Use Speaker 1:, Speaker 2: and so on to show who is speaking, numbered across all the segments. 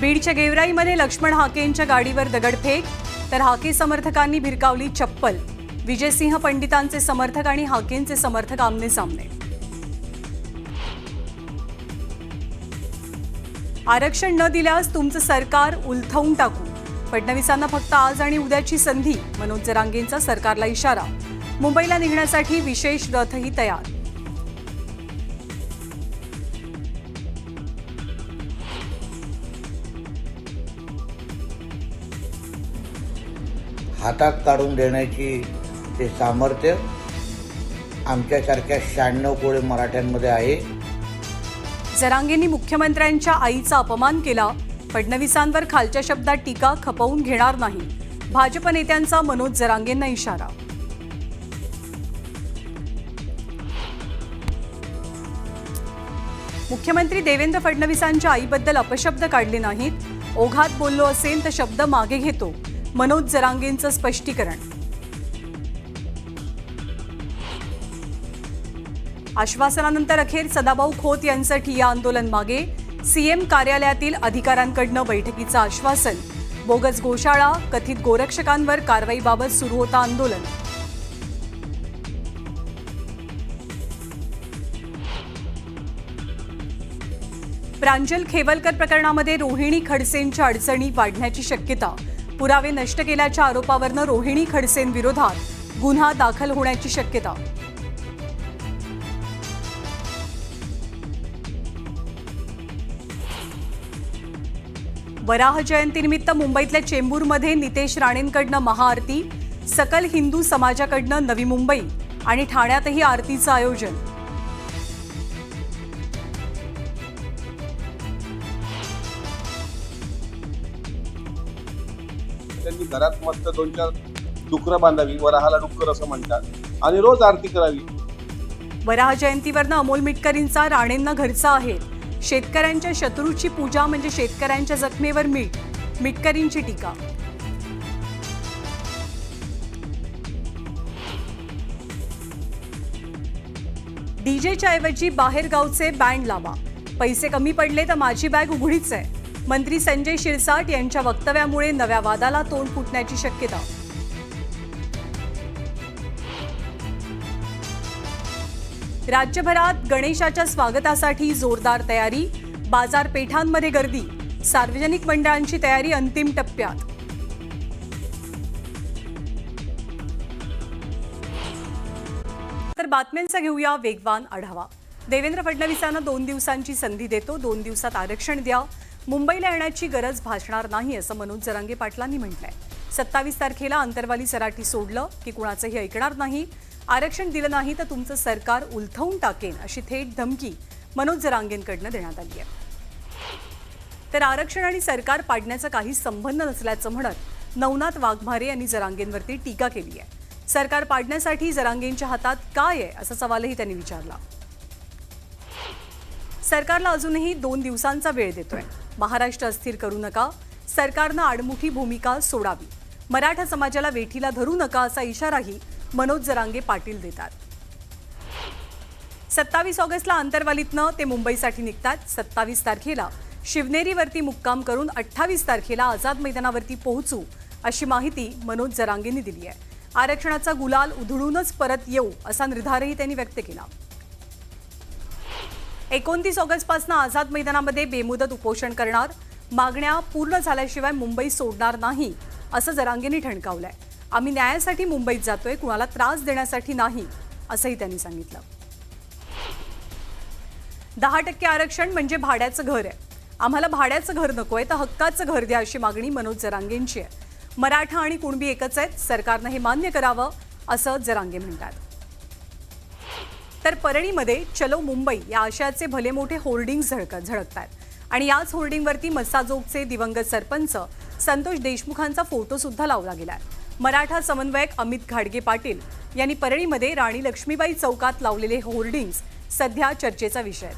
Speaker 1: बीडच्या गेवराईमध्ये लक्ष्मण हाकेंच्या गाडीवर दगडफेक, तर हाके समर्थकांनी भिरकावली चप्पल. विजयसिंह पंडितांचे समर्थक आणि हाकेंचे समर्थक आमने सामने. आरक्षण न दिल्यास तुमचं सरकार उलथवून टाकू. फडणवीसांना फक्त आज आणि उद्याची संधी. मनोज जरांगेंचा सरकारला इशारा. मुंबईला निघण्यासाठी विशेष रथही तयार.
Speaker 2: हातात काढून देण्याची ते सामर्थ्य आमच्यासारख्या 96 कोटी मराठ्यांमध्ये आहे.
Speaker 1: जरांगेंनी मुख्यमंत्र्यांच्या आईचा अपमान केला. फडणवीसांवर खालच्या शब्दात टीका खपवून घेणार नाही. भाजप नेत्यांचा मनोज जरांगेंना इशारा. मुख्यमंत्री देवेंद्र फडणवीसांच्या आईबद्दल अपशब्द काढले नाहीत. ओघात बोललो असेल तर शब्द मागे घेतो. मनोज जरांगेंचं स्पष्टीकरण. आश्वासनानंतर अखेर सदाभाऊ खोत यांचं ठिय्या आंदोलन मागे. सीएम कार्यालयातील अधिकाऱ्यांकडनं बैठकीचं आश्वासन. बोगस गोशाळा, कथित गोरक्षकांवर कारवाईबाबत सुरू होतं आंदोलन. प्रांजल खेवलकर प्रकरणामध्ये रोहिणी खडसेंच्या अडचणी वाढण्याची शक्यता. पुरावे नष्ट केल्याच्या आरोपावरनं रोहिणी खडसेंविरोधात गुन्हा दाखल होण्याची शक्यता. वराह जयंतीनिमित्त मुंबईतल्या चेंबूरमध्ये नितेश राणेंकडनं महाआरती. सकल हिंदू समाजाकडनं नवी मुंबई आणि ठाण्यातही आरतीचं आयोजन.
Speaker 3: त्यांनी घरात मस्त 2-4 डुकरं बांधावी, वराहाला डुक्कर असं म्हणतात, आणि रोज आरती करावी.
Speaker 1: वराह जयंतीवरनं अमोल मिटकरींचा राणेंना घरचा आहे. शेतकऱ्यांच्या शत्रूची पूजा म्हणजे शेतकऱ्यांच्या जखमेवर मीठ. मिटकरींची टीका. डीजेच्या ऐवजी बाहेरगावचे बँड लावा. पैसे कमी पडले तर माझी बॅग उघडीच आहे. मंत्री संजय शिरसाट यांच्या वक्तव्यामुळे नव्या वादाला तोंड फुटण्याची शक्यता. राज्यभरात गणेशाच्या स्वागतासाठी जोरदार तयारी. बाजारपेठांमध्ये गर्दी. सार्वजनिक मंडळांची तयारी अंतिम टप्प्यात. तर बातम्यांचा घेऊया वेगवान आढावा. देवेंद्र फडणवीसांना 2 दिवसांची संधी देतो. 2 दिवसात आरक्षण द्या. मुंबईला येण्याची गरज भासणार नाही असं मनोज जरांगे पाटलांनी म्हटलंय. 27 तारखेला अंतरवाली सराठी सोडलं की कुणाचंही ऐकणार नाही. आरक्षण दिलं नाही तर तुमचं सरकार उलथवून टाकेन अशी थेट धमकी मनोज जरांगेंकडनं देण्यात आली आहे. तर आरक्षण आणि सरकार पाडण्याचा काही संबंध नसल्याचं म्हणत नवनाथ वाघमारे यांनी जरांगेंवरती टीका केली आहे. सरकार पाडण्यासाठी जरांगेंच्या हातात काय आहे असा सवालही त्यांनी विचारला. सरकारला अजूनही 2 दिवसांचा वेळ देतोय. महाराष्ट्र अस्थिर करू नका. सरकारनं आडमुठी भूमिका सोडावी. मराठा समाजाला वेठीला धरू नका असा इशाराही मनोज जरांगे पाटील देतात. 27 ऑगस्टला अंतरवालीतनं ते मुंबईसाठी निघतात. 27 तारखेला शिवनेरीवरती मुक्काम करून 28 तारखेला आझाद मैदानावरती पोहोचू अशी माहिती मनोज जरांगेंनी दिली आहे. आरक्षणाचा गुलाल उधळूनच परत येऊ असा निर्धारही त्यांनी व्यक्त केला. 29 ऑगस्टपासून आझाद मैदानामध्ये बेमुदत उपोषण करणार. मागण्या पूर्ण झाल्याशिवाय मुंबई सोडणार नाही असं जरांगेंनी ठणकावलंय. आम्ही न्यायासाठी मुंबईत जातोय, कुणाला त्रास देण्यासाठी नाही असंही त्यांनी सांगितलं. 10% आरक्षण म्हणजे भाड्याचं घर आहे. आम्हाला भाड्याचं घर नकोय तर हक्काचं घर द्या अशी मागणी मनोज जरांगेंची आहे. मराठा आणि कुणबी एकच आहेत. सरकारनं हे मान्य करावं असं जरांगे म्हणतात. तर परळीमध्ये चलो मुंबई या आशयाचे भले मोठे होर्डिंग्स झळकतात आणि याच होर्डिंगवरती मस्साजोगचे दिवंगत सरपंच संतोष देशमुखांचा फोटो सुद्धा लावला गेलाय. मराठा समन्वयक अमित घाडगे पाटील यांनी परळीमध्ये राणी लक्ष्मीबाई चौकात लावलेले होर्डिंग्स सध्या चर्चेचा विषय आहेत.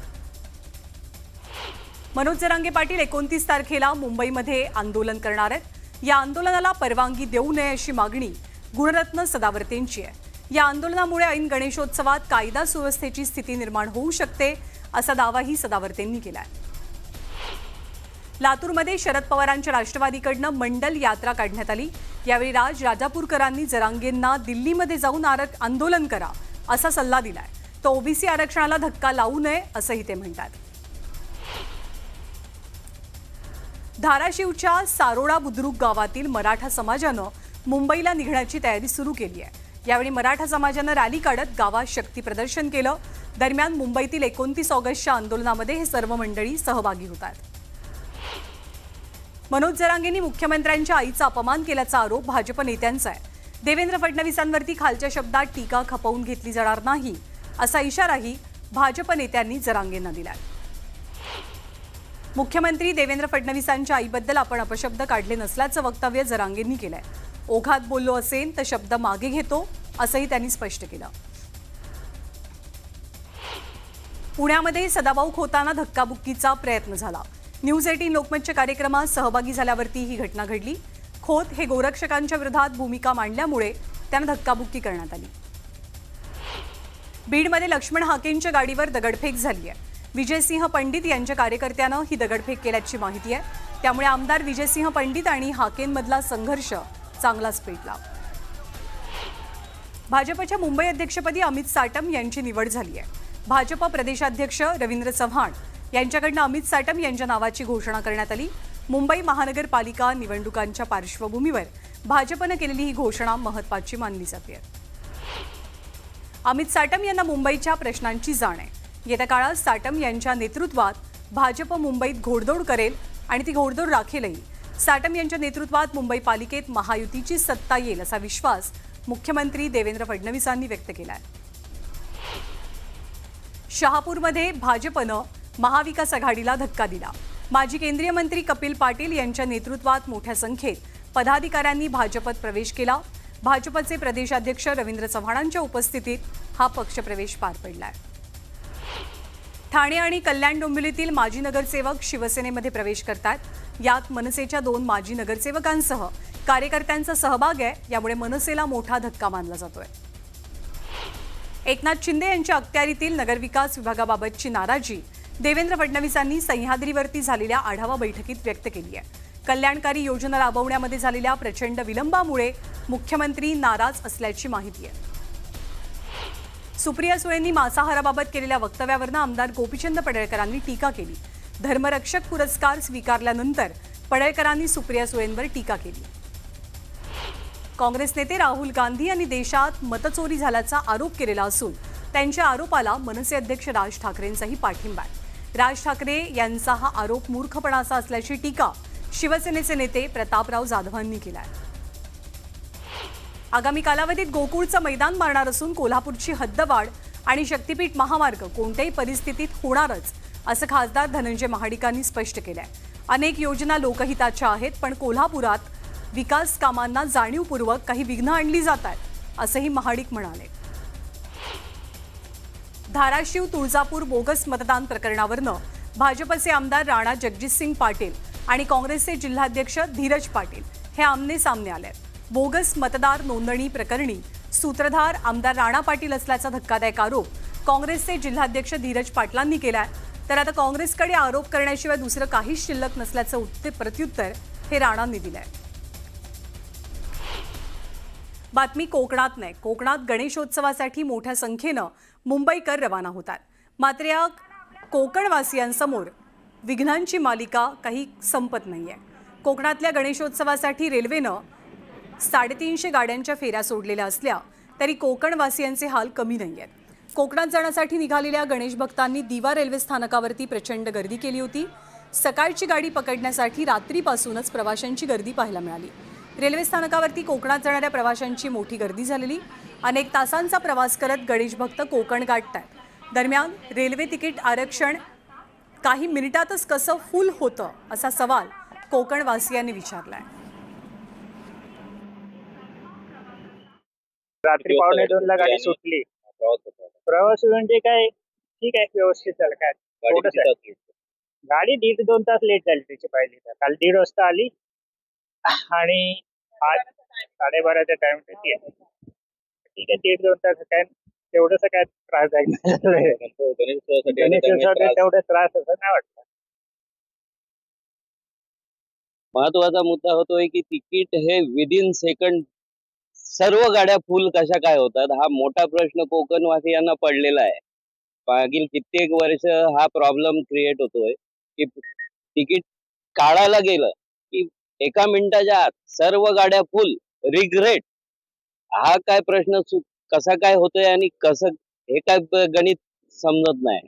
Speaker 1: मनोज जरांगे पाटील 29 तारखेला मुंबईमध्ये आंदोलन करणार आहेत. या आंदोलनाला परवानगी देऊ नये अशी मागणी गुणरत्न सदावर्तेंची आहे. या आंदोलनामुळे ऐन गणेशोत्सवात कायदा सुव्यवस्थेची स्थिती निर्माण होऊ शकते असा दावाही सदावर्तेंनी केलाय. लातूरमध्ये शरद पवारांच्या राष्ट्रवादीकडनं मंडल यात्रा काढण्यात आली। यावेळी राजापूरकरांनी जरांगेंना दिल्लीमध्ये जाऊन आंदोलन करा असा सल्ला दिलाय। तो ओबीसी आरक्षणाला धक्का लावू नये असंही ते म्हणतात। धाराशिवच्या सारोडा बुद्रुक गावातील मराठा समाजानं मुंबईला निघण्याची तयारी सुरू केली आहे। यावेळी मराठा समाजानं रॅली काढत गावात शक्ती प्रदर्शन केलं। दरम्यान मुंबईतील 29 ऑगस्टच्या आंदोलनामध्ये हे सर्व मंडळी सहभागी होतात। मनोज जरांगेंनी मुख्यमंत्र्यांच्या आईचा अपमान केल्याचा आरोप भाजप नेत्यांचा आहे। देवेंद्र फडणवीसांवरती खालच्या शब्दात टीका खपवून घेतली जाणार नाही असा इशाराही भाजप नेत्यांनी जरांगेंना दिलाय। मुख्यमंत्री देवेंद्र फडणवीसांच्या आईबद्दल आपण अपशब्द काढले नसल्याचं वक्तव्य जरांगेंनी केलंय। ओघात बोललो असेल तर शब्द मागे घेतो असंही त्यांनी स्पष्ट केलं। पुण्यामध्ये सदाभाऊ खोतांना धक्काबुक्कीचा प्रयत्न झाला। न्यूज 18 लोकमतच्या कार्यक्रमात सहभागी झाल्यावरती ही घटना घडली। खोत हे गोरक्षकांच्या विरोधात भूमिका मांडल्यामुळे त्यांना धक्काबुक्की करण्यात आली। बीडमध्ये लक्ष्मण हाकेंच्या गाडीवर दगडफेक झाली आहे। विजयसिंह पंडित यांच्या कार्यकर्त्यानं ही दगडफेक केल्याची माहिती आहे। त्यामुळे आमदार विजयसिंह पंडित आणि हाकेंमधला संघर्ष चांगलाच पेटला। भाजपच्या मुंबई अध्यक्षपदी अमित साटम यांची निवड झाली आहे। भाजप प्रदेशाध्यक्ष रवींद्र चव्हाण यांच्याकडनं अमित साटम यांच्या नावाची घोषणा करण्यात आली। मुंबई महानगरपालिका निवडणुकांच्या पार्श्वभूमीवर भाजपनं केलेली ही घोषणा महत्त्वाची मानली जाते। अमित साटम यांना मुंबईच्या प्रश्नांची जाण आहे। येत्या काळात साटम यांच्या नेतृत्वात भाजप मुंबईत घोडदौड करेल आणि ती घोडदौड राखेलही। साटम यांच्या नेतृत्वात मुंबई पालिकेत महायुतीची सत्ता येईल असा विश्वास मुख्यमंत्री देवेंद्र फडणवीसांनी व्यक्त केलाय। शहापूरमध्ये भाजपनं महाविकास आघाडीला धक्का दिला। माजी केंद्रीय मंत्री कपिल पाटील यांच्या नेतृत्वात मोठ्या संख्येत पदाधिकाऱ्यांनी भाजपत प्रवेश केला। भाजपचे प्रदेशाध्यक्ष रवींद्र चव्हाणांच्या उपस्थितीत हा पक्षप्रवेश पार पडलाय। ठाणे आणि कल्याण डोंबिवलीतील माजी नगरसेवक शिवसेनेमध्ये प्रवेश करतात। यात मनसेच्या 2 माजी नगरसेवकांसह कार्यकर्त्यांचा सहभाग आहे। यामुळे मनसेला मोठा धक्का मानला जातोय। एकनाथ शिंदे यांच्या अखत्यारीतील नगरविकास विभागाबाबतची नाराजी देवेंद्र फडणवीसांनी सह्याद्रीवरती झालेल्या आढावा बैठकीत व्यक्त केली आहे। कल्याणकारी योजना राबवण्यामध्ये झालेल्या प्रचंड विलंबामुळे मुख्यमंत्री नाराज असल्याची माहिती आहे। सुप्रिया सुळेंनी मांसाहाराबाबत केलेल्या वक्तव्यावरून आमदार गोपीचंद पडळकरांनी टीका केली। धर्मरक्षक पुरस्कार स्वीकारल्यानंतर पडळकरांनी सुप्रिया सुळेंवर टीका केली। काँग्रेस नेते राहुल गांधी यांनी देशात मतचोरी झाल्याचा आरोप केलेला असून त्यांच्या आरोपाला मनसे अध्यक्ष राज ठाकरेंचाही पाठिंबा आहे। राज ठाकरे यांचा हा आरोप मूर्खपणाचा असल्याची टीका शिवसेनेचे नेते प्रतापराव जाधवांनी केली आहे। आगामी कालावधीत गोकुळचं मैदान मारणार असून कोल्हापूरची हद्दवाढ आणि शक्तीपीठ महामार्ग कोणत्याही परिस्थितीत होणारच असं खासदार धनंजय महाडिकांनी स्पष्ट केलं आहे। अनेक योजना लोकहिताच्या आहेत, पण कोल्हापुरात विकास कामांना जाणीवपूर्वक काही विघ्न आणली जात आहेत असंही महाडिक म्हणाले। धाराशिव तुळजापूर बोगस मतदान प्रकरणावरनं भाजपचे आमदार राणा जगजितसिंग पाटील आणि काँग्रेसचे जिल्हाध्यक्ष धीरज पाटील हे आमने सामने आले। बोगस मतदार नोंदणी प्रकरणी सूत्रधार आमदार राणा पाटील असल्याचा धक्कादायक आरोप काँग्रेसचे जिल्हाध्यक्ष धीरज पाटलांनी केलाय। तर आता काँग्रेसकडे आरोप करण्याशिवाय दुसरं काहीच शिल्लक नसल्याचं प्रत्युत्तर हे राणांनी दिलंय। बातमी कोकणात नाही। कोकणात गणेशोत्सवासाठी मोठ्या संख्येनं मुंबईकर रवाना होतात। मात्र या कोकणवासियांसमोर विघ्नांची मालिका काही संपत नाहीये। कोकणातल्या गणेशोत्सवासाठी रेल्वेनं 350 गाड्यांच्या फेऱ्या सोडलेल्या असल्या तरी कोकणवासियांचे हाल कमी नाहीयेत। कोकणात जाण्यासाठी निघालेल्या गणेश भक्तांनी दिवा रेल्वे स्थानकावरती प्रचंड गर्दी केली होती। सकाळची गाडी पकडण्यासाठी रात्रीपासूनच प्रवाशांची गर्दी पाहायला मिळाली। रेल्वे स्थानकावरती कोकणात जाणाऱ्या प्रवाशांची मोठी गर्दी झालेली। अनेक तासांचा प्रवास करत गणेश भक्त कोकण गाठतात। दरम्यान रेल्वे तिकीट आरक्षण काही मिनिटातच कसं फुल होतं असा सवाल कोकणवासियांनी विचारलाय।
Speaker 4: रात्री 1:45 ला गाडी सुटली। प्रवास म्हणजे काय ठीक आहे, व्यवस्थित झालं। काय थोडंसं आहे. गाडी 1.5-2 तास लेट झाली त्याची पाहिली तर। काल 1:30 वाजता आली आणि आज 12:30चा टाइम ठीक आहे। 1.5-2 तास काय तेवढंसं काय त्रासदायक नाही। गणेशोत्सवासाठी तेवढं त्रास असं नाही वाटत।
Speaker 5: महत्वाचा मुद्दा होतोय की तिकीट हे विदिन सेकंड सर्व गाड्या फुल कशा काय होतात हा मोठा प्रश्न कोकणवासियांना पडलेला आहे. मागील कित्येक वर्ष हा प्रॉब्लेम क्रिएट होतोय की तिकीट काढायला गेलं की एका मिनिटाच्या आत सर्व गाड्या फुल रिग्रेट. हा काय प्रश्न कसा काय होतोय आणि कसं हे काय गणित समजत नाही.